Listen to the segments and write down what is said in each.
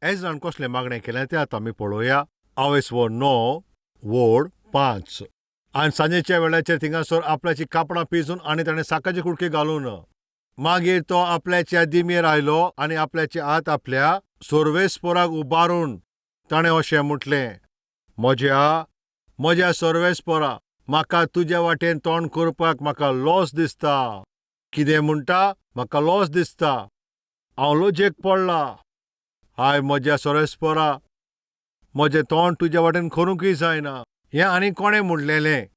एजरान कसले मागणें केलें तें आतां आमी पळोवया. आवेसवो 9 वोड 5. आनी सांजेच्या वेळाचेर थिंगासर आपल्याची कापडां पिंजून आनी ताणें साकाची कुडकी घालून मागीर तो आपल्याच्या दिमेर आयलो आनी आपल्याचे हात आपल्या सोर्वेस्पोराक उबारून ताणें अशें म्हटलें, म्हज्या सोर्वेस्पोरा, म्हाका तुजे वाटेन तोंड करपाक म्हाका लॉस दिसता. कितें म्हणटा? म्हाका लॉस दिसता. हांव लजेक पडला. हाय म्हज्या सोर्वेस्पोरा, म्हजें तोंड तुजे वाटेन करूंकय जायना. हें आनी कोणें म्हणलेलें?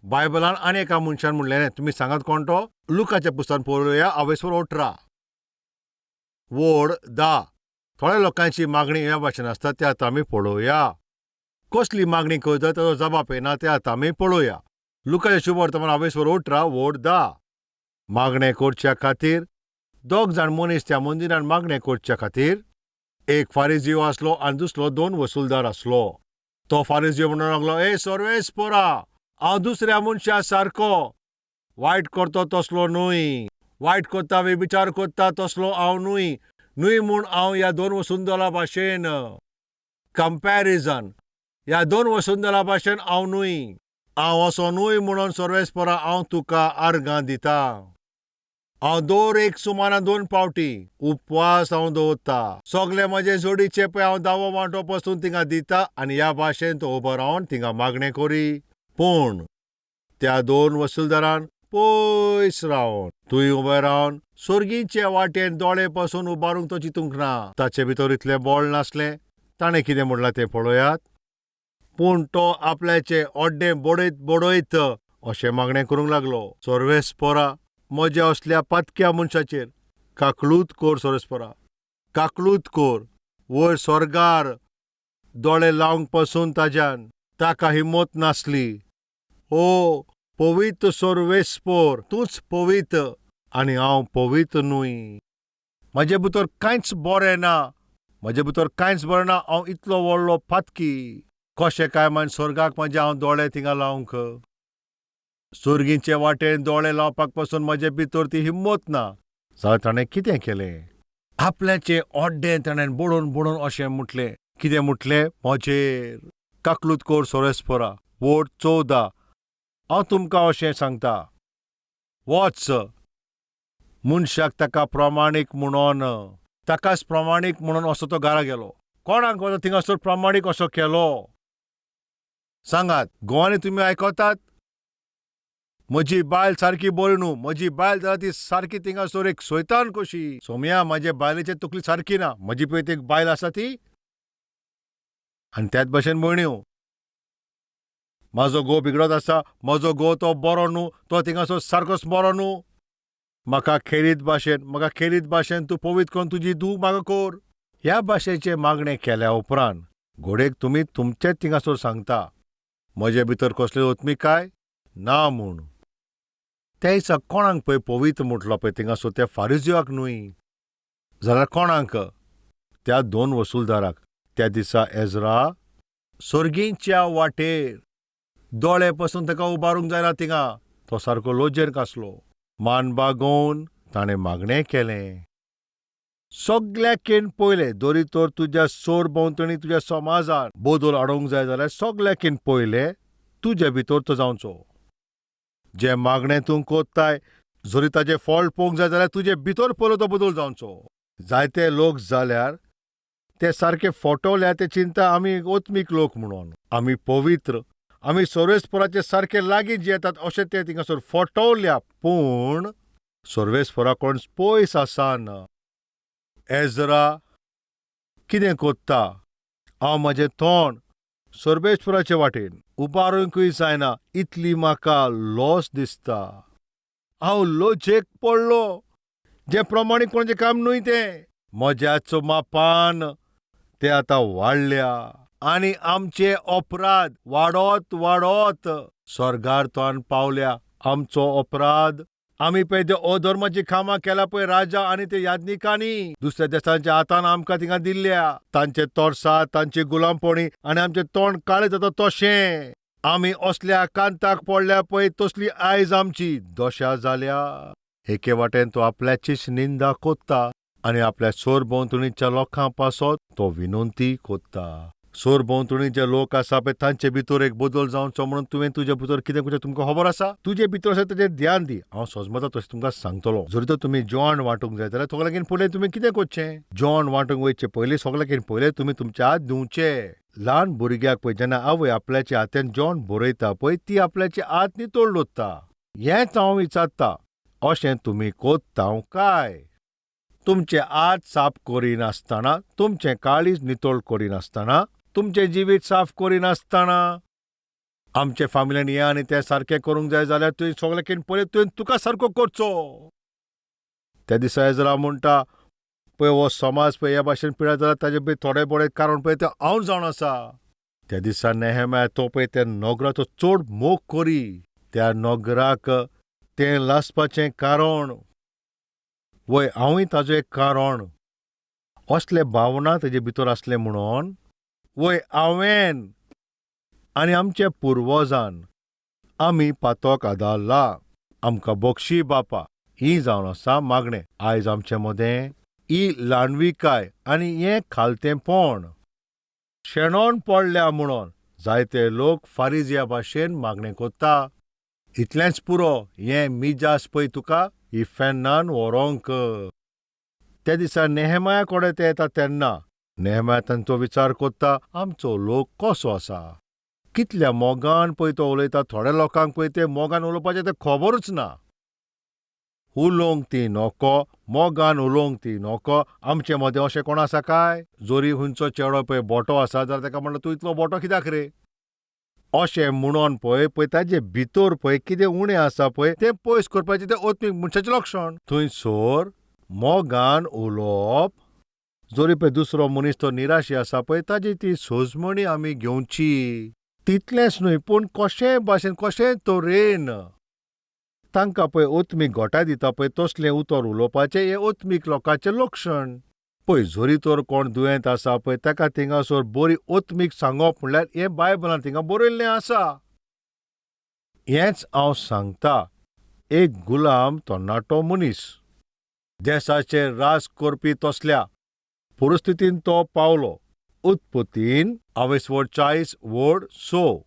बायबलान आनी एका मनशान म्हणलेलें. तुमी सांगात कोण तो? लुकाच्या पुस्तकान पळोवया 18 वोड 10. थोड्या लोकांची मागणी ह्या भाशेन आसता ते आतां आमी पळोवया. कसली मागणी करता ताचो जबाब येना ते आतां आमी पळोवया. लुकाचें शुभ वर्तमान 18 वोड 10. मागणें करच्या खातीर 2 जाण मनीस त्या मंदिरान मागणें करच्या खातीर. एक फारिजीव आसलो आनी दुसरो 2 वसूलदार आसलो. तो फारिजीव म्हणूंक लागलो, ए सोर्वेस्पोरा, हांव दुसऱ्या मनशा सारको वायट करतो तसलो न्हय. वायट कोत्ता विचार कोत्ता तसलो हांव न्हय. न्हय म्हूण हांव ह्या 2 वसूलदारा भाशेन कंपॅरिजन ह्या 2 वसूलदारा भाशेन हांव न्हय. हांव असो न्हय म्हणून सोर्वेस्पोरा हांव तुका आर्गां दिता. हांव दर एक सुमारान 2 पावटी उपवास हांव दवरता. सगळे म्हजे जोडीचे पळय हांव दावो वांटो पसून थिंगा दिता आनी ह्या भाशेन तो उबो रावन थिंगा मागणें करी. पूण त्या 2 वसूलदारान पयस रावन थंय उबे रावन सोर्गीचे वाटेन दोळे पसून उबारूंक तो चिंतूंक ना. ताचे भितर इतलें बळ नासलें. ताणें कितें म्हणलां तें पळोवयात. पूण तो आपल्याचें ओड्डें बडयत बडयत अशें मागणें करूंक लागलो, सोर्वेस्पोरा, म्हज्या असल्या पातक्या मनशाचेर काकळूत कोर. सोर्वेस्पोरा, काकळूत कोर. वयर स्वर्गार दोळे लावंक पसून ताका हिम्मत नासली. ओ पवित्र सोर्वेस्पोर, तूंच पवित्र आनी हांव पवित्र न्हय. म्हजे भितर कांयच बरें ना. हांव इतलो व्हडलो पातकी. कशें काय मागीर स्वर्गाक म्हजे हांव दोळे थिंगा लावंक? सुर्गीचे वाटेन दोळे लावपाक पसून म्हजे भितर ती हिम्मत ना. जाल्यार ताणें कितें केलें? आपल्याचें ओड्डें ताणें बडोवन बडोवन अशें म्हटलें. कितें म्हटलें? म्हजेर काकळूत कोर. सोर्वेस्पोरा, वोड 14. हांव तुमकां अशें सांगता, वच. मनशाक ताका प्रामाणीक म्हणून ताकाच प्रामाणीक म्हणून असो तो घरा गेलो. कोणाक थिंगासर प्रामाणीक असो केलो? सांगात. गोवांनी तुमी आयकतात? म्हजी बायल सारकी बरी न्हू. म्हजी बायल जाल्यार ती सारकी थिंगासर एक सोयतान कशी. सोम्या, म्हाजे बायलेची तकली सारकी ना. म्हजी पळय एक बायल आसा ती. आनी त्याच भाशेन भयण्यो, म्हाजो घोव बिगडत आसा. म्हजो घोव तो बरो न्हू. तो थिंगासर सारकोच बरो न्हू. म्हाका खेरीत भाशेन तूं पवित्र करून तुजी धूव म्हाका कोर. ह्या भाशेचे मागणें केल्या उपरांत घोडेक तुमी तुमचेच थिंगासर सांगता, म्हजे भितर कसली ओतमीकाय ना म्हूण. त्या दिसा कोणाक पळय पवित्र म्हटलो पळय थिंगासर त्या फारिजीवाक न्हय, जाल्यार कोणाक? त्या 2 वसूलदाराक. त्या दिसा एजरा सोर्गीच्या वाटेर दोळे पसून ताका उबारूंक जायना थिंगा. तो सारको लजेर आसलो. मान बागोवन ताणें मागणें केलें. सगळ्याकीन पयलें, जोरी तर तुज्या सोर भोंवतणी तुज्या समाजान बदल हाडूंक जाय जाल्यार सगळ्याकीन पयलें तुजे भितर तो जावचो. जें मागणें तूं कोत्ताय, जोरी ताजें फळ पळोवंक जाय जाल्यार तुजे भितर पयलो तो बदल जावचो. जायते लोक जाल्यार ते सारके फटवल्या ते चिंता आमी ओतमीक लोक म्हणून. आमी पवित्र, आमी सोर्वेस्पोराचे सारके लागीं जियेतात अशें ते थिंगासर फटवल्या. पूण सोर्वेस्पोरा कोण पयस आसान. एजरा कितें कोत्ता? हांव म्हजें तोंड सोर्वेस्पोराचे वाटेन उबारूंकय जायना. इतली म्हाका लॉस दिसता. हांव लजेक पडलो. जें प्रमाणीकपणाचें काम न्हय तें. म्हज्याच मापान तें आतां वाडल्या आनी आमचे अपराध वाडत वाडत स्वर्गार तोंड पावल्या. आमचो अपराध, आमी पळय ते अधर्माची कामां केल्या पळय राजा आनी ते याज्ञिकांनी दुसऱ्या देशांच्या हातान आमकां थिंगा दिल्ल्या. तांचे तोरसां, तांची गुलामपणी आनी आमचें तोंड काळें जाता तशें आमी असल्या कांताक पडल्या पळय तसली आयज आमची दशा जाल्या. एके वाटेन तो आपल्याचीच निंदा कोत्ता आनी आपल्या सोरभोंवतणीच्या लोकां पासत तो विनंती कोत्ता. सोरभोंवतणी जे लोक आसा पळय तांचे भितर एक बदल जावचो म्हणून तुवें तुजे भितर कितें करचें तुमकां खबर आसा? तुजे भितर आसा तेजेर ध्यान दी. हांव सोजमता तशें तुमकां सांगतलो. जर तर तुमी जेवण वांटूंक जाय जाल्यार सगळ्यांकीन पयलें तुमी कितें करचें? जेवण वांटूंक वयचे पयलीं सगळ्यांकीन पयलें तुमी तुमचे हात धुवचे. ल्हान भुरग्याक पळय जेन्ना आवय आपल्याच्या हातान जेवण भरयता पळय ती आपल्याचे हात नितळ दवरता. हेंच हांव विचारता, अशें तुमी कोत्ता काय? तुमचे हात साफ करिनासतना, तुमचें काळीज नितळ करिनासतना, तुमचें जिवीत साफ करिनासतना आमचे फामिलीन हें आनी तें सारकें करूंक जाय जाल्यार तुवें सगळ्यांकीन पयलीं तुवें तुका सारको करचो. त्या दिसा इस्रायल म्हणटा पळय हो समाज पळय हे भाशेन पिड्यार जाल्यार ताजे पळय थोडे बरें कारण पळय तें हांव जावन आसा. त्या दिसा नेहेम्या तो पळय त्या नगराचो चड मोग करी. त्या नगराक तें लासपाचें कारण वय हांवूय ताजो एक कारण असले भावना तेजे भितर आसले म्हणून वय हांवें आनी आमच्या पुर्वजान आमी पातोक आदारला. आमकां बक्षी बापा ही जावन आसा मागणें. आयज आमचे मदें ही ल्हानविकाय आनी हें खालतेपण शेणोन पडल्या म्हणून जायते लोक फारिजिया भाशेन मागणें कोत्ता. इतलेंच पुरो हें मिजास पळय तुका ही फेन्नान व्हरोंक. त्या दिसा नेहेम्या कडेन ते येता तेन्ना नेहेम्या तांचो विचार कोत्ता आमचो लोक कसो आसा. कितल्या मोगान पळय तो उलयता. थोड्या लोकांक पळय ते मोगान उलोवपाचें तें खबरूच ना. उलोवंक ती नोको, मोगान उलोवंक ती नोको. आमचे मदें अशें कोण आसा काय? जोरी खंयचो चेडो पळय बोटो आसा जाल्यार ताका म्हणटा तूं इतलो बोटो कित्याक रे? अशें म्हणोन पळय ताजे भितर पळय कितें उणें आसा पळय तें पयस करपाचें तें ओत्मीक मनशाचें लक्षण. थंयसर मोगान उलोवप. जोरी पळय दुसरो मनीस तो निराशी आसा पळय ताजी ती सोजमणी आमी घेवची. तितलेंच न्हय पूण कशें भाशेन कशें तरेन तांकां पळय ओत्मीक घोटाय दिता पळय तसलें उतर उलोवपाचें हें ओत्मीक लोकांचें लक्षण. पळय जरी तर कोण दुयेंत आसा पळय ताका थिंगासर बरी ओत्मीक सांगप म्हणल्यार हें बायबलांत थिंगा बरयल्लें आसा. हेंच हांव सांगता. एक गुलाम तरणाटो मनीस देशाचेर राज करपी तसल्या परिस्थितीन तो पावलो. उत्पत्तीन 40:6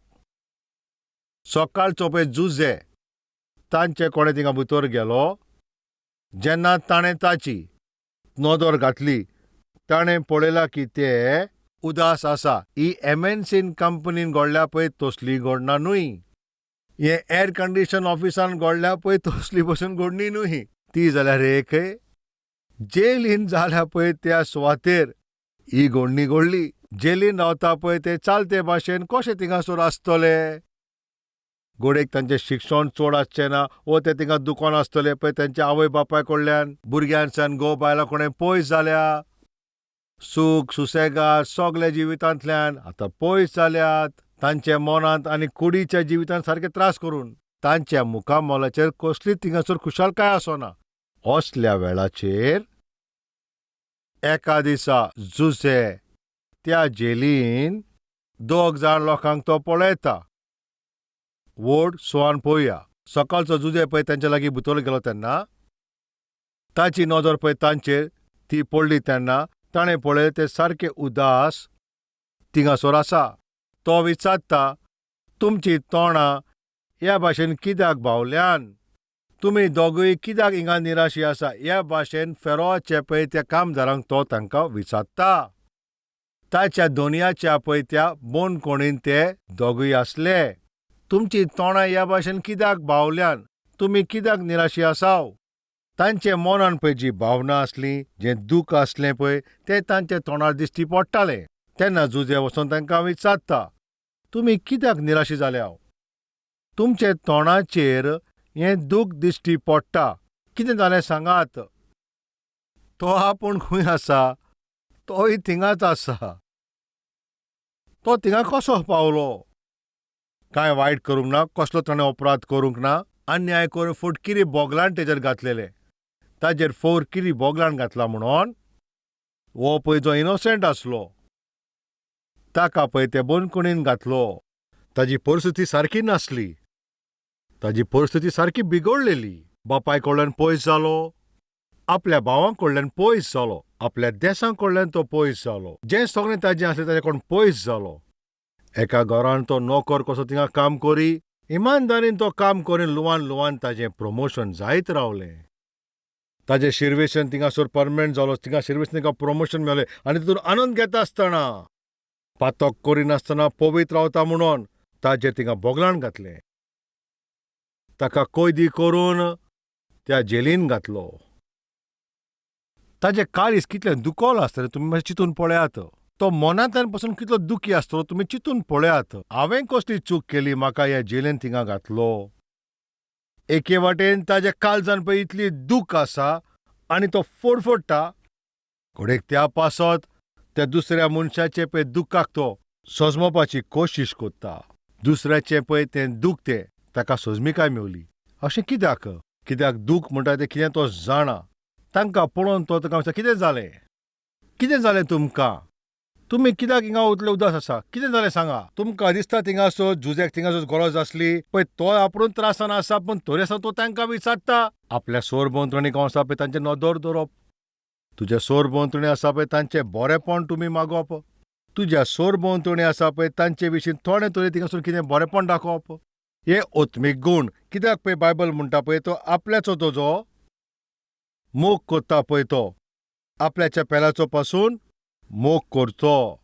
सकाळचो पळय जुजे तांचे कोणे थिंगा भितर गेलो. जेन्ना ताणें ताची नदर घातली ताणें पळयलां की ते उदास आसा. ही MNCन कंपनीन घडल्या पळय तसली घडना न्हय. हे एर कंडिशन ऑफिसान घडल्या पळय तसली भशेन घडणी न्हय. ती जाल्यार एक जेलीन जाल्या पळय त्या सुवातेर ही घडणी घडली. जेलीन रावता पळय ते चालते भाशेन कशें थिंगासर आसतले. घोडेक तांचें शिक्षण चड आसचें ना वो ते थिंगा दुकान आसतलें पळय तेंच्या आवय बापाय कडल्यान. भुरग्यांसान घोव बायलां कोणें पयस जाल्या. सूख सुसेगाद सगल्या जिवितांतल्यान आतां पयस जाल्यात. तांच्या मनांत आनी कुडीच्या जिवितांत सारके त्रास करून तांच्या मुखामोलाचेर कसलीच थिंगासर खुशालकाय आसना. असल्या वेळाचेर एका दिसा जुसे त्या जेलीन 2 जाण लोकांक तो पळयता. वोड सुवान पळोवया. सकाळचो जुजे पळय तांचे लागीं भितर गेलो तेन्ना ताची नजर पळय तांचेर ती पडली तेन्ना ताणें पळय ते सारके उदास थिंगासर आसा. तो विचारता तुमची तोंडां ह्या भाशेन कित्याक भावल्यान? तुमी दोगूय कित्याक हिंगा निराशी आसा? ह्या भाशेन फेरोचे पळय त्या कामदारांक तो तांकां विचारता. ताच्या दोनयाच्या पळय त्या बोनकोणीन ते दोगूय आसले. तुमची तोंडां ह्या भाशेन कित्याक भावल्यान? तुमी कित्याक निराशी आसाव? तांचे मनान पळय जी भावना आसली जें दूख आसलें पळय तें तांच्या तोंडार दिश्टी पडटालें. तेन्ना जुजे वचोन तांकां विचारता तुमी कित्याक निराशी जाल्याव? तुमचे तोंडाचेर हें दूख दिश्टी पडटा. कितें जालें सांगात? तो आपूण खंय आसा? तोय थिंगाच आसा. तो थिंगा कसो पावलो? कांय वायट करूंक ना. कसलो ताणें अपराध करूंक ना. अन्याय करून फुटकिरी बोगलान तेजेर घातलेले. ताजेर फोरकिरी बोगलान घातला म्हणून हो पळय जो इनोसेंट आसलो ताका पळय ते बोनकुणीन घातलो. ताजी परिस्थिती सारकी नासली. ताजी परिस्थिती सारकी बिगडलेली. बापाय कडल्यान पयस जालो. आपल्या भावां कडल्यान पयस जालो, आपल्या देशां कडल्यान तो पयस जालो, जें सगळें ताजें आसलें ताचे कोण पयस जालो. एका घरान तो नोकर कसो थिंगा काम करी, इमानदारीन तो काम करून लुवान लुवान ताजें प्रमोशन जायत रावलें. ताजे शिर्वेशन थिंगासोर परमनंट जालो, थिंगा शिर्वेशन तिका प्रमोशन मेळ्ळें आनी तितून आनंद घेता आसतना पातक करिनासतना पवित्र रावता म्हणून ताजेर थिंगा बोगलाण घातलें. ताका कैदी करून त्या जेलीन घातलो. ताजें काळीज कितलें दुखोलें आसतलें तुमी मातशें चिंतून पळयात. तो मनांतल्यान पासून कितलो दुखी आसतलो तुमी चिंतून पळयात. हांवें कसली चूक केली म्हाका ह्या जेलीन थिंगा घातलो. एके वाटेन ताज्या काळजान पळय इतली दूख आसा आनी तो फडफडटा, घोडेक त्या पासत त्या दुसऱ्या मनशाचे पळय दुखाक तो सोजमोवपाची कोशिश कोत्ता. दुसऱ्याचें पळय तें दूख तें ताका सोजमीकाय मेवली. अशें कित्याक? कित्याक दूख म्हणटा तें कितें तो जाणा. तांकां पळोवन तो ताका विचारता, कितें जालें? कितें जालें तुमकां? तुमी कित्याक हिंगा उतले उदास आसा? कितें जालें सांगा? तुमकां दिसता थिंगासर जुजाक थिंगासर गरज आसली पळय तो आपुणूच त्रासान आसा पूण तरी आसा तो तांकां विचारता. आपल्या सोरभोंवतणी कोण आसा पळय तांचेर नदर दवरप. तुज्या सोरभोंवतणी आसा पळय तांचें बरेंपण तुमी मागप. तुज्या सोरभोंवतणी आसा पळय तांचे विशीं थोडें तरी थिंगासर कितें बरेंपण दाखोवप. हे ओत्मीक गूण. कित्याक पळय बायबल म्हणटा पळय तो आपल्याचो तो जो मोग कोत्ता पळय तो आपल्याच्या पेलाचो पासून मोग करचो.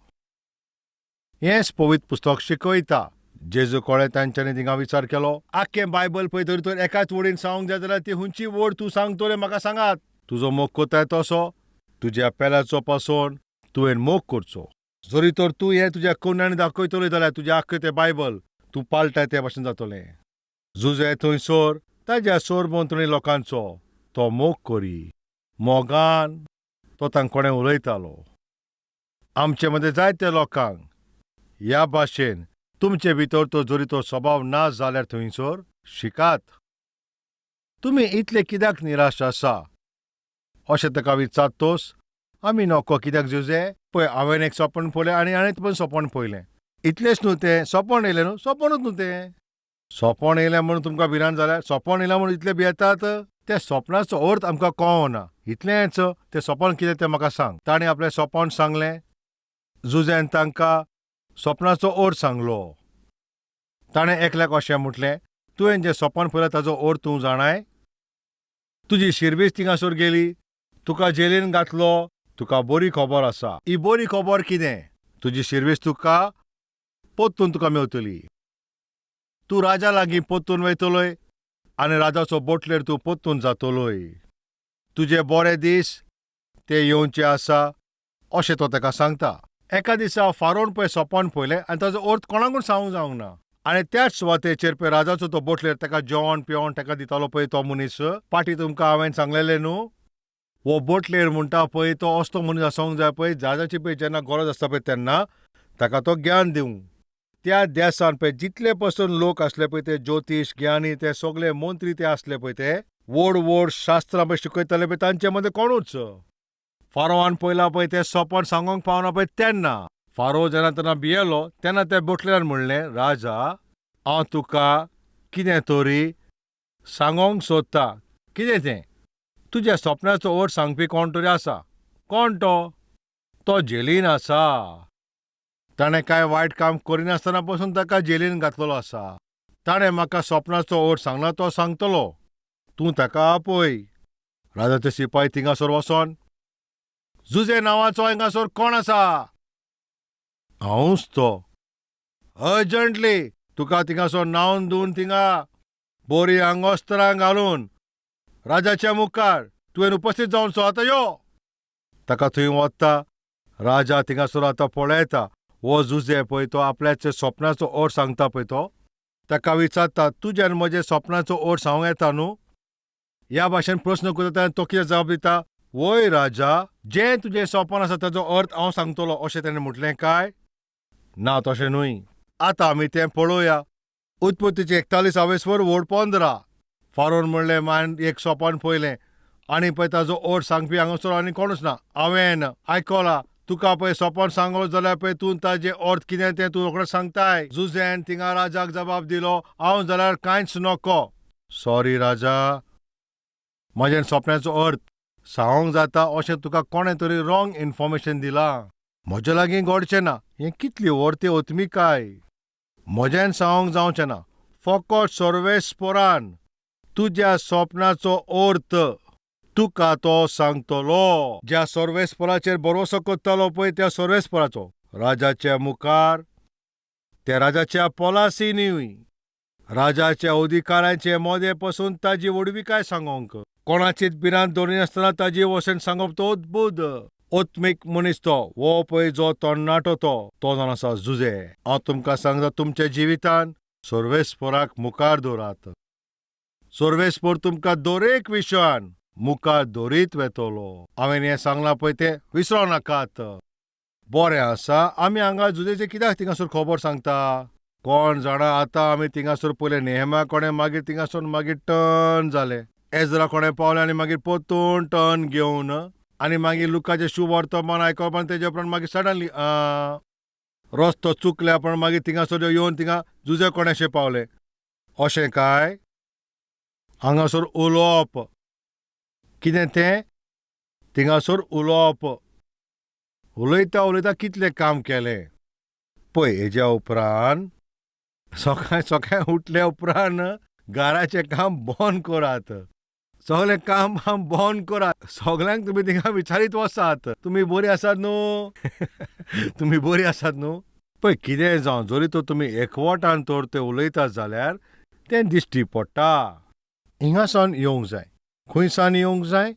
हेंच पवित्र पुस्तक शिकयता. जेजू कोळे तांच्यांनी थिंगा विचार केलो. आख्खें बायबल पळय तरी तर एकाच वडीन सांगूंक जाय जाल्यार ती खंयची वड तूं सांगतले म्हाका सांगात. तुजो मोग कोत्ताय तसो तुज्या पेलाचो पासून तुवें मोग करचो. जरी तर तूं हें तुज्या कन्यांनी दाखयतली जाल्यार तुजें आख्खें तें बायबल तूं पाळटाय ते भाशेन जातलें. जुजे थंयसर ताज्या सोरभोंवतणी लोकांचो तो मोग करी. मोगान तो तांकोडें उलयतालो. आमचे मदें जायत्या लोकांक ह्या भाशेन तुमचे भितर तो जरी तो स्वभाव ना जाल्यार थंयसर शिकात. तुमी इतले कित्याक निराश आसा अशें ताका विचारतोस. आमी नोको कित्याक जुजे? पळय हांवें एक सपन पळयलें आनी हांवें पण सपन पळयलें. इतलेंच न्हू तें सपन येयलें न्हू सपनूच न्हू तें. सपन येयलें म्हणून तुमकां भिरांत जाल्यार सपन येयलें म्हणून इतले भियेतात. त्या सपनाचो अर्थ आमकां कळना. इतलेंच तें सपन कितें तें म्हाका सांग. ताणें आपलें सपन सांगलें. जुजेन तांकां सपनाचो अर्थ सांगलो. ताणें एकल्याक अशें म्हटलें, तुवें जें सपन पळयलें ताचो अर्थ तूं जाणाय? तुजी शिरवीस थिंगासर गेली, तुका जेलीन घातलो, तुका बरी खबर आसा. ही बरी खबर कितें? तुजी शिरवीस तुका पोत्तून तुका मेवतली. तूं राजा लागीं पोत्तून वयतलोय आनी राजाचो बोटलेर तूं पोत्तून जातलोय. तुजे बरे दीस ते येवचे आसा अशें तो ताका सांगता. एका दिसा फारोन पळय सपन पळयलें आनी ताचो अर्थ कोणाकूच सांगूंक जावंक ना. आनी त्याच सुवातेचेर पळय राजाचो तो बोटलेर ताका जेवण पिवण ताका दितालो पळय तो मनीस. पाटी तुमकां हांवें सांगलेलें न्हू. वो बोटलेर म्हणटा पळय तो असलो मनीस आसोंक जाय पळय राजाची पळय जेन्ना गरज आसता पळय तेन्ना ताका तो ज्ञान दिवंक. त्या देसान पळय जितले पासून लोक आसले पळय ते ज्योतीश ज्ञानी ते सगळे मंत्री ते आसले पळय ते व्हड व्हड शास्त्रां पळय शिकयताले पळय तांचे मदें कोणूच फारोवान पयला पळय ते सपन सांगोंक पावना पळय तेन्ना फारो जेन्ना भियेलो तेन्ना त्या बोटलेरान म्हणलें, राजा हांव तुका कितें तरी सांगोंक सोदता. कितें तें? तुज्या सपनाचो अर्थ सांगपी कोण तरी आसा. कोण तो? तो जेलीन आसा. ताणें कांय वायट काम करिनासतना पासून ताका जेलीन घातलेलो आसा. ताणें म्हाका सपनाचो अर्थ सांगला तो सांगतलो. तूं ताका आपय. राजाचे सिपाई थिंगासर वचोन, जुजे नांवाचो हिंगासर कोण आसा? हांवूच तो. अर्जंटली तुका थिंगासर नांवन दिवन थिंगा बरी आंगोस्तरां घालून राजाच्या मुखार तुवें उपस्थित जावचो. आतां यो. ताका थंय वता. राजा थिंगासर आतां पळयता. हो जुजे पळय तो आपल्याच्या सपनाचो अर्थ सांगता पळय तो ताका विचारता, तुज्यान म्हजे सपनाचो अर्थ सांगूंक येता न्हू? ह्या भाशेन प्रस्न करता तो कितें जबाब दिता? वय राजा, जें तुजें सपन आसा ताचो अर्थ हांव सांगतलो अशें ताणें म्हटलें काय? ना तशें न्हय. आतां आमी तें पळोवया. उत्पत्तीचे 41 वड 15. फारोन म्हणलें मान एक सपन पळयलें आनी पळय ताचो अर्थ सांगपी हांगासर आनी कोणूच ना. हांवें आयकलां. तुका पळय सपन सांगलो जाल्यार पळय तूं ताजें अर्थ कितें तें तूं रोखडेंच सांगताय. जुजेन थिंगा राजाक जबाब दिलो, हांव जाल्यार कांयच नोको. सॉरी राजा, म्हजें सपनाचो अर्थ सांगोंक जाता अशें तुका कोणें तरी रॉंग इन्फॉर्मेशन दिलां. म्हजे लागीं घडचें ना. हें कितली वर्ती ओतमी काय. म्हज्यान सांगोंक जावचें ना. फकत सर्वेस्परान तुज्या स्वप्नाचो अर्थ तुका तो सांगतलो. ज्या सर्वेस्पराचेर भरोसो करतलो पळय त्या सर्वेस्पराचो राजाच्या मुखार, त्या राजाच्या पॉलासींनी, राजाच्या अधिकारांचे मोदें पासून ताजी वडविकाय सांगोंक, कोणाचीच भिरांत दवरिनासतना ताजी वचन सांगप तो अद्भुत. ओत्मीक मनीस तो वो पळय जो तरणाटो तो जावन आसा झुजे. हांव तुमकां सांगता तुमच्या जिवितांत सर्वेस्पराक मुखार दवरात. सर्वेस्पर तुमकां दरेक विशयान मुखार दवरीत वेतलो. हांवें हें सांगलां पळय तें विसरो नाकात. बरें आसा, आमी हांगा झुजेचें कित्याक थिंगासर खबर सांगता? कोण जाणा आतां आमी थिंगासर पयलें नेहम्या कोणें मागीर थिंगासर मागीर टर्न जालें. एजरा कोणें पावलें आनी मागीर परतून टर्न घेवन आनी मागीर लुकाचें शुभ वर्तमान आयकप आनी तेजे उपरांत मागीर सडनली रस्तो चुकल्या पण मागीर थिंगासर येवन थिंगा झुजे कोणेशें पावलें. अशें काय? हांगासर उलोवप. कितें तें? थिंगासर उलोवप. उलयता उलयता कितलें काम केलें. पळय हेज्या उपरांत सकाळीं उठल्या उपरांत घराचें काम बंद करात. सगळें काम बंद करात. सगळ्यांक तुमी थिंगा विचारीत वसात, तुमी बरीं आसात न्हू? तुमी बरीं आसात न्हू? पळय कितें जावं, जरी तर तुमी एकवटान तर ते उलयतात जाल्यार तें दिश्टी पडटा. हिंगासान येवंक जाय. खंयसान येवंक जाय?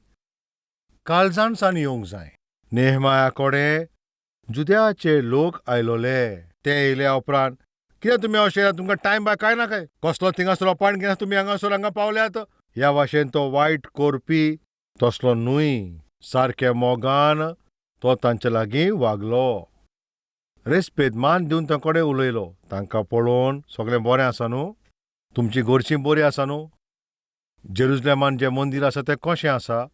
काळजानसान येवंक जाय. नेहम्या कडेन जुद्याचे लोक आयलोले. ते येयल्या उपरांत कित्याक तुमी अशें, तुमकां टायम बाय कांय ना काय? कसलो थिंगासर अपॉयंट घेना तुमी हांगा पावल्यात? ह्या भाशेन तो वायट करपी तसलो न्हय. सारके मोगान तो तांचे लागीं वागलो. रेस्पेद मान दिवन तांचे कडेन उलयलो. तांकां पळोवन सगळें बरें आसा न्हू? तुमची घरचीं बरीं आसा न्हू? जेरुसलेमान जें मंदीर आसा तें कशें आसा?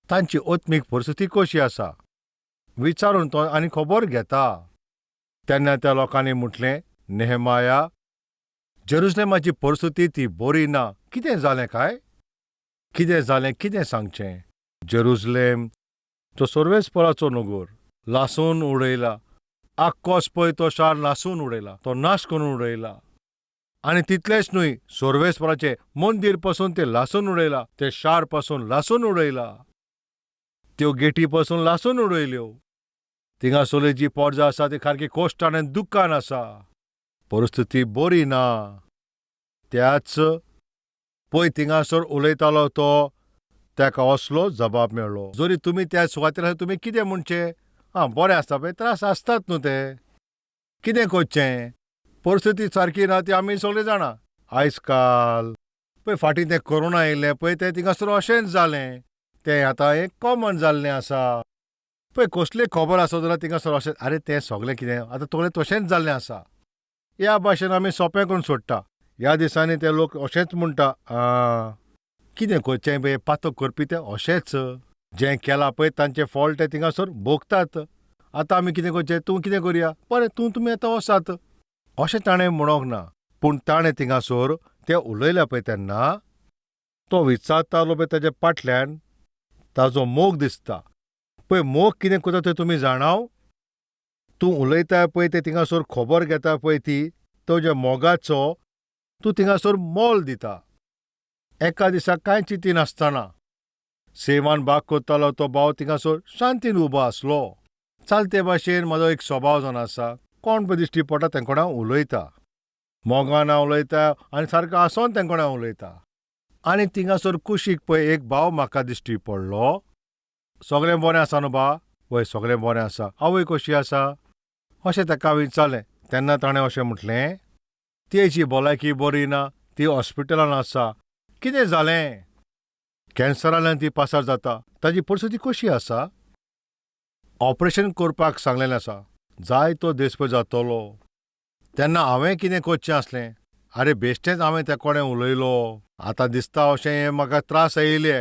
तांची ओत्मीक परिस्थिती कशी आसा? विचारून तो आनी खबर घेता. तेन्ना त्या लोकांनी म्हटलें, नेहम्या, जेरुसलेमाची परिस्थिती ती बरी ना. कितें जालें काय? कितें जालें कितें सांगचें? जेरुसलेम तो सर्वेस्पराचो नगर लासून उडयला. आख्खोच पळय तो शार लासून उडयला. तो नाश करून उडयला. आनी तितलेंच न्हय, सर्वेस्पराचें मंदीर पासून ते लासून उडयला. ते शार पासून लासून उडयला. त्यो गेटी पासून लासून उडयल्यो. थिंगासरली जी पर्जा आसा ती सारकी कोश्टान आनी दुख्खान आसा. परिस्थिती बरी ना. त्याच पळय थिंगासर उलयतालो तो ताका असलो जबाब मेळ्ळो. जरी तुमी त्या सुवातेर आसा तुमी कितें म्हणचें? बरें आसता पळय, त्रास आसतात न्हू ते. कितें करचें? परिस्थिती सारकी ना ती आमी सगळीं जाणा. आयज काल पळय फाटीं तें कोरोना येयलें पळय तें थिंगासर अशेंच जालें. तें आतां एक कॉमन जाल्लें आसा. पळय कसली खबर आसा जाल्यार थिंगासर अशें आरे तें सगळें कितें आतां तोगलें तशेंच जाल्लें आसा. ह्या भाशेन आमी सोंपें करून सोडटा. ह्या दिसांनी ते लोक अशेंच म्हणटा, कितें करचें बे पातक करपी ते अशेंच. जें केलां पळय तांचें फळ ते थिंगासर भोगतात. आतां आमी कितें करचें? तूं कितें करया? बरें तुमी आतां वसात. अशें ताणें म्हणोंक ना. पूण ताणें थिंगासर ते उलयल्या पळय तेन्ना तो विचारतालो पळय ताचे फाटल्यान ताजो मोग दिसता. पळय मोग कितें करता तें तुमी जाणाव? तूं उलयता पळय ते थिंगासर खबर घेता पळय ती तुज्या मोगाचो तूं थिंगासर मोल दिता. एका दिसाक कांय चिंती नासतना सेवान भाग करतालो तो भाव थिंगासर शांतीन उबो आसलो. चालते भाशेन म्हजो एक स्वभाव जावन आसा. कोण पळय दिश्टी पडटा तें कोणा उलयता. मोगान हांव उलयता आनी सारको आसोन तें कोणा उलयता. आनी थिंगासर कुशीक पळय एक भाव म्हाका दिश्टी पडलो. सगळें बरें आसा न्हू बा? वय सगळें बरें आसा. आवय कशी आसा? अशें ताका विचारलें. तेन्ना ताणें अशें म्हटलें, तेची भलायकी बरी ना, ती हॉस्पिटलान आसा. कितें जालें? कॅन्सरांतल्यान ती पासार जाता. ताजी परिस्थिती कशी आसा? ऑपरेशन करपाक सांगलेलें आसा. जायतो दीस पळय जातलो. तेन्ना हांवें कितें करचें आसलें? आरे बेश्टेंच हांवें त्या कोणें उलयलो. आतां दिसता अशें म्हाका त्रास येयले.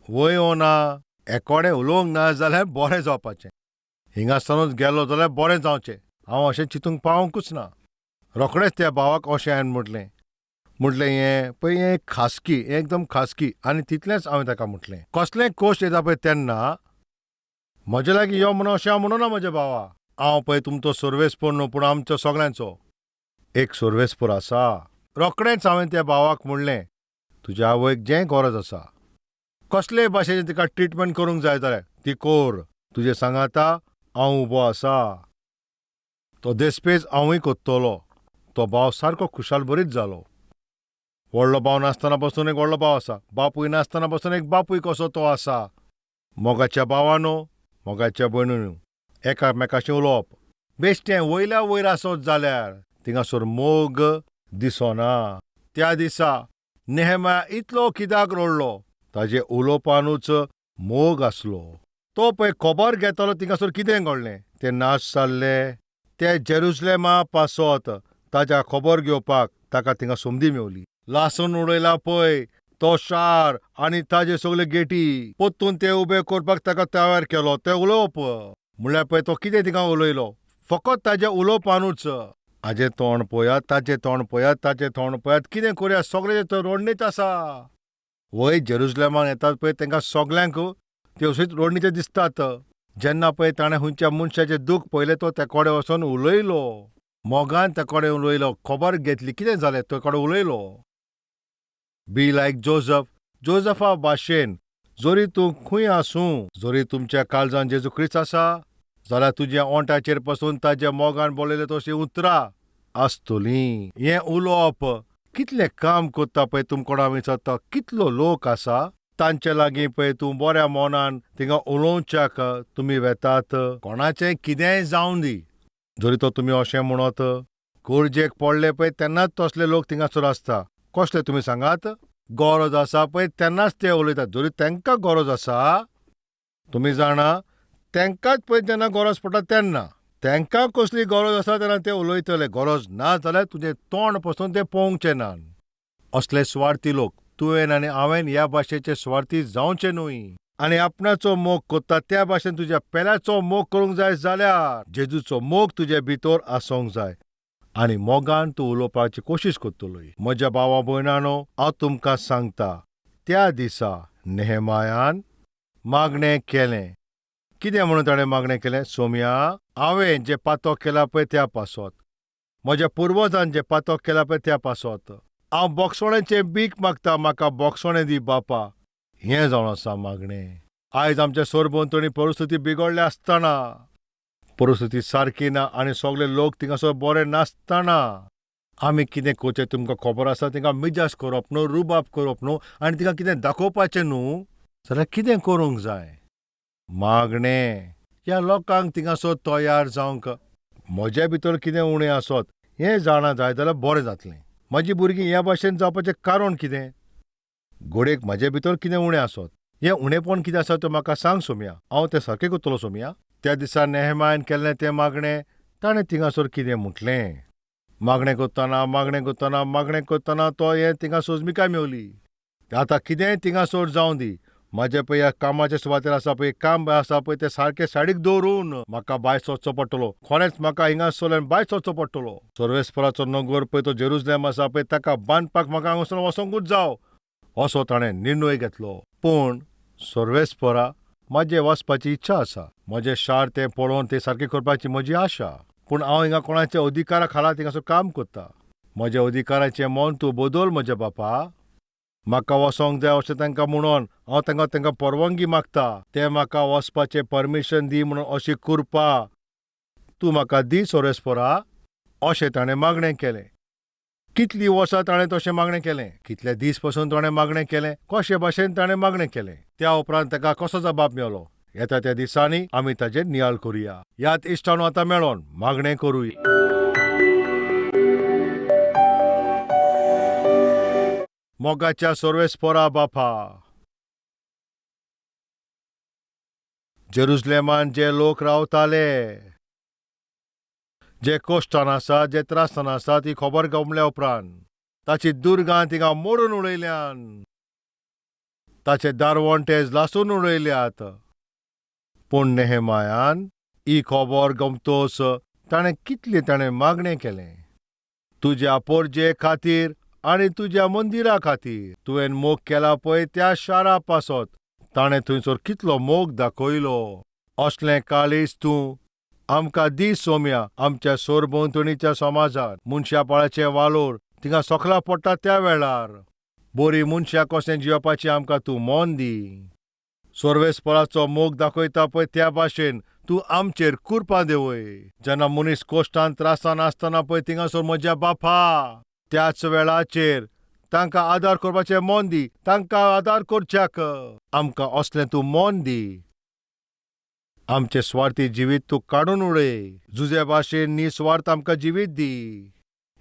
वय हो ना, एकोडें उलोवंक ना जाल्यार बरें जावपाचें. हिंगासनूच गेलो जाल्यार बरें जावचें. हांव अशें चिंतूंक पावोंकूच ना. रोखडेंच त्या भावाक अशें हांवें म्हटलें. म्हटलें हें पळय हें खासगी, हें एकदम खासगी. आनी तितलेंच हांवें ताका म्हटलें. कसलेंय कोश्ट येता पळय तेन्ना म्हजे लागीं यो म्हणून अशें हांव म्हणना म्हज्या भावा. हांव पळय तुमचो सर्वेस्पोर न्हू, पूण आमचो सगळ्यांचो एक सर्वेस्पोर आसा. रोखडेंच हांवें त्या भावाक म्हणलें, तुज्या आवयक जें गरज आसा, कसलेय भाशेचें तिका ट्रिटमेंट करूंक जाय जाल्यार ती कोर. तुजे सांगाता हांव उबो आसा. तो देस्पेज हांवूय कोत्तोलो. तो भाव सारको खुशाल भरीत जालो. व्हडलो भाव नासतना पासून एक व्हडलो भाव आसा. बापूय नासतना पासून एक बापूय कसो तो आसा. मोगाच्या भावानो, मोगाच्या भयणीनो, एकामेकाशी उलोवप. बेश्टें वयल्या वयर आसत जाल्यार थिंगासर मोग दिसना. त्या दिसा नेहम्या इतलो कित्याक रडलो? ताजे उलोवपानूच मोग आसलो. तो पळय खबर घेतालो थिंगासर कितें घडलें. ते नाश जाल्ले, ते जेरुसलेमा पासत ताच्या खबर घेवपाक ताका थिंगा संदी मेवली. लासून उडयला पळय तो शार आनी ताजे सगळे गेटी पोत्तून ते उबे करपाक ताका तयार केलो. ते उलोवप म्हळ्यार पळय तो कितें थिंगा उलयलो, फकत ताजे उलोवपानूच. हाजें तोंड पळयात, ताचें तोंड पळयात, ताचें तोंड पळयात, कितें करुया, सगळे थंय रोडणीच आसा. वय जेरुसलेमान येतात पळय तांकां सगल्यांक ते अशीच रोडणीचे दिसतात. जेन्ना पळय ताणें खंयच्या मनशाचें दूख पळयलें तो ते कडेन वचून उलयलो. मोगान ते कडेन उलयलो, खबर घेतली कितें जालें ते कडेन उलयलो. बी लायक जोझफा भाशेन जोरी तूं खंय आसूं, जोरी तुमच्या काळजान जेजू क्रिस्त आसा जाल्यार तुज्या ओंठाचेर पासून ताज्या मोगान बरयले तशीं उतरां आसतलीं. हें उलोवप कितलें काम कोत्ता पळय तुमकोडा विचारता कितलो लोक आसा. तांचे लागीं पळय तूं बऱ्या मोनान थिंगा उलोवच्याक तुमी वेतात. कोणाचें कितेंय जावं दी, जोरी तो तुमी अशें म्हणत. गरजेक पडले पळय तेन्नाच तसले लोक थिंगासर आसता. कसले तुमी सांगात? गरज आसा पळय तेन्नाच ते उलयतात. जोरी तांकां गरज आसा, तुमी जाणा, तांकांच पळय जेन्ना गरज पडटा तेन्ना. तांकां कसली गरज आसा तेन्ना ते उलयतले. गरज ना जाल्यार तुजें तोंड पासून ते पळोवचें ना. असले स्वार्थी लोक तुवें आनी हांवें ह्या भाशेचे स्वार्थी जावचे न्हय. आनी आपणाचो मोग कोत्ता त्या भाशेन तुज्या पेल्याचो मोग करूंक जाय जाल्यार जेजूचो मोग तुजे भितर आसूंक जाय. आनी मोगान तूं उलोवपाची कोशीश कोत्तलोय. म्हज्या भावा भयणानो, हांव तुमकां सांगता, त्या दिसा नेहमायान मागणें केलें. कितें म्हणून ताणें मागणें केलें? सोम्या, हांवें जें पातक केलां पळय त्या पासत, म्हज्या पुर्वजान जें पातक केलां पळय त्या पासत, हांव बोगसोणेचें भीक मागता, म्हाका बोगसोणें दी बापा. हें जावन आसा मागणें. आयज आमच्या सरभोंवतणी परिस्थिती बिगडल्या आसतना, परिस्थिती सारकी ना आनी सगळे लोक थिंगासर बरे नासतना आमी कितें करचें तुमकां खबर आसा. तिंका मिजास करप न्हू, रुबाब करप न्हू, आनी तिंका कितें दाखोवपाचें न्हू, जाल्यार कितें करूंक जाय? मागणें. ह्या लोकांक थिंगासर तयार जावंक म्हजे भितर कितें उणें आसत हें जाणा जाय जाल्यार बरें जातलें. म्हजी भुरगीं ह्या भाशेन जावपाचें कारण कितें? घोडेक म्हजे भितर कितें उणें आसत, हें उणेंपण कितें आसा तें म्हाका सांग सोम्या. हांव तें सारकें करतलों सोम्या. त्या दिसा नेहमायान केल्लें तें मागणें ताणें थिंगासर कितें म्हटलें. मागणें करतना तो हें थिंगा सोजमिकाय मेवली. आतां कितेंय थिंगासर जावं दी, म्हाजें पळय ह्या कामाच्या सुवातेर आसा पळय, काम आसा पळय तें सारकें सायडीक दवरून म्हाका भायर सरचो पडटलो. खरेंच म्हाका हिंगासरल्यान भायर सरचो पडटलो. सर्वेस्पराचो नगर पळय तो जेरुसलेम आसा पळय ताका बांदपाक म्हाका हांगासर वसोंकूच जावं, असो ताणें निर्णय घेतलो. पूण सर्वेस्परा, म्हाजे वचपाची इच्छा आसा. म्हजें शार तें पळोवन तें सारकें करपाची म्हजी आशा. पूण हांव हिंगा कोणाच्या अधिकारा खाला थिंगासर काम करता. म्हज्या अधिकाराचें मोल तूं बदल म्हज्या बापा. म्हाका वसोंक जाय अशें तांकां म्हणोन हांव तांकां परवानगी मागता. ते म्हाका वचपाचें परमिशन दी म्हणून अशी कृपा तूं म्हाका दी सर्वेस्परा. अशें ताणें मागणें केलें. कितलीं वर्सां ताणें तशें मागणें केलें? कितले दीस पासून ताणें मागणें केलें? कशे भाशेन ताणें मागणें केलें? त्या उपरांत ताका कसो जबाब मेळलो? येता त्या दिसांनी आमी ताजेर नियाळ करुया. ह्यात इश्टानो आतां मेळोन मागणें करुया. मोगाच्या सर्वेस्परा बापा, जेरुसलेमान जे लोक रावताले, जे कश्टान आसात, जे त्रासान आसात, ही खबर गमल्या उपरांत ताची दुर्गां थिंगा मोडून उडयल्यान, ताचे दारवंटेज लासून उडयल्यात. पूण नेहमायान ही खबर गमतोच ताणें मागणें केलें. तुज्या पोरजे खातीर आनी तुज्या मंदिरा खातीर तुवें मोग केला पळय त्या शारा पासत ताणें थंयसर कितलो मोग दाखयलो. असलें काळीज तूं आमकां दी सोम्या आमच्या सोरभोंवतणीच्या समाजांत मनशापाळाचें वालोर थिंगा सोकला पडटा त्या वेळार बरी मनशां कशें जिवपाचें आमकां तूं मोन दी. सोर्वेस्पराचो मोग दाखयता पळय त्या भाशेन तूं आमचेर कृपा देवय. जेन्ना मनीस कोश्टान त्रासान आसतना पळय थिंगासर म्हज्या बापा त्याच वेळाचेर तांकां आदार करपाचें मोन दी. तांकां आदार करच्याक आमकां असलें तूं मोन दी. आमचें स्वार्थी जिवीत तूं काडून उडय. जुजे भाशेन निस्वार्थ आमकां जिवीत दी.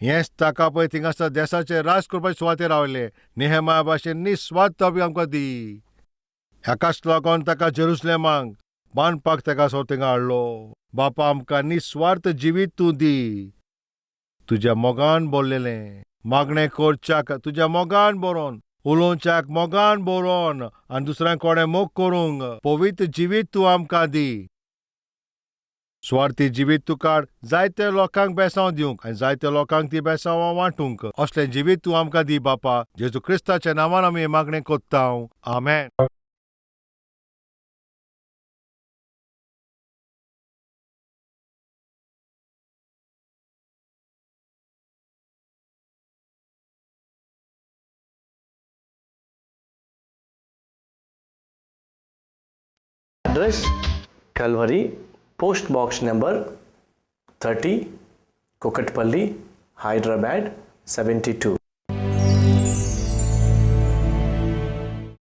हेंच ताका पळय थिंगासर देशाचेर राज करपाचे सुवातेर रावले नेहम्या भाशेन निस्वार्थ आमकां दी. हेकाच लागोन ताका जेरुसलेमाक बांदपाक ताका सो थिंगा हाडलो. बापा आमकां निस्वार्थ जिवीत तूं दी. तुज्या मोगान बोरलेलें मागणें करच्याक तुज्या मोगान बरोवन उलोवच्याक मोगान बरोवन आनी दुसऱ्यां कोणें मोग करूंक पवित्र जिवीत तूं आमकां दी. स्वार्थी जिवीत तूं काड जायत्या लोकांक बेसांव दिवंक आनी जायत्या लोकांक ती बेसांवां वांटूंक असलें जिवीत तूं आमकां दी बापा. जेजू क्रिस्ताच्या नांवान आमी मागणें कोत्ता. आमेन. Address Calvary, Post Box number 30, Kukatpalli, Hyderabad 72.